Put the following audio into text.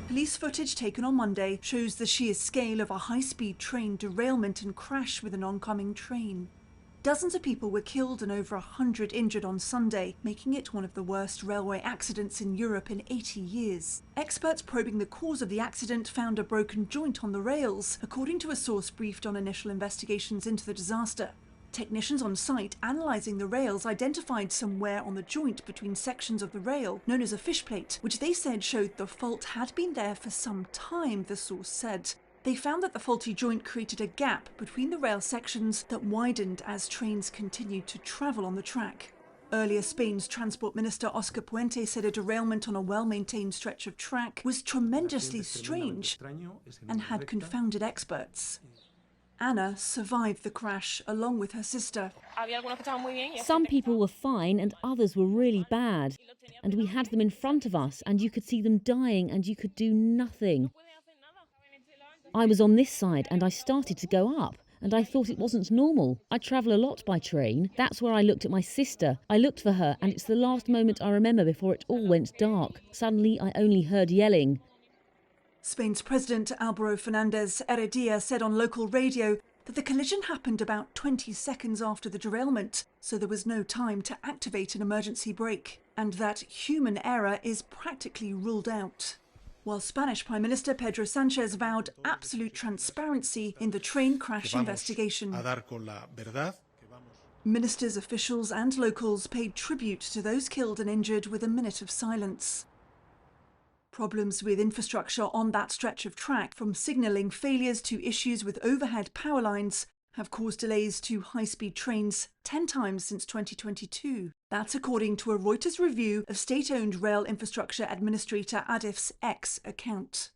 Police footage taken on Monday shows the sheer scale of a high-speed train derailment and crash with an oncoming train. Dozens of people were killed and over 100 injured on Sunday, making it one of the worst railway accidents in Europe in 80 years. Experts probing the cause of the accident found a broken joint on the rails, according to a source briefed on initial investigations into the disaster. Technicians on site analysing the rails identified some wear on the joint between sections of the rail, known as a fishplate, which they said showed the fault had been there for some time, the source said. They found that the faulty joint created a gap between the rail sections that widened as trains continued to travel on the track. Earlier, Spain's Transport Minister Oscar Puente said a derailment on a well-maintained stretch of track was tremendously strange and had confounded experts. Anna survived the crash along with her sister. Some people were fine and others were really bad. And we had them in front of us and you could see them dying and you could do nothing. I was on this side and I started to go up and I thought it wasn't normal. I travel a lot by train. That's where I looked at my sister. I looked for her and it's the last moment I remember before it all went dark. Suddenly I only heard yelling. Spain's President Álvaro Fernández Heredia said on local radio that the collision happened about 20 seconds after the derailment, so there was no time to activate an emergency brake, and that human error is practically ruled out. While Spanish Prime Minister Pedro Sánchez vowed absolute transparency in the train crash investigation. Ministers, officials and locals paid tribute to those killed and injured with a minute of silence. Problems with infrastructure on that stretch of track, from signalling failures to issues with overhead power lines, have caused delays to high-speed trains 10 times since 2022. That's according to a Reuters review of state-owned rail infrastructure administrator Adif's X account.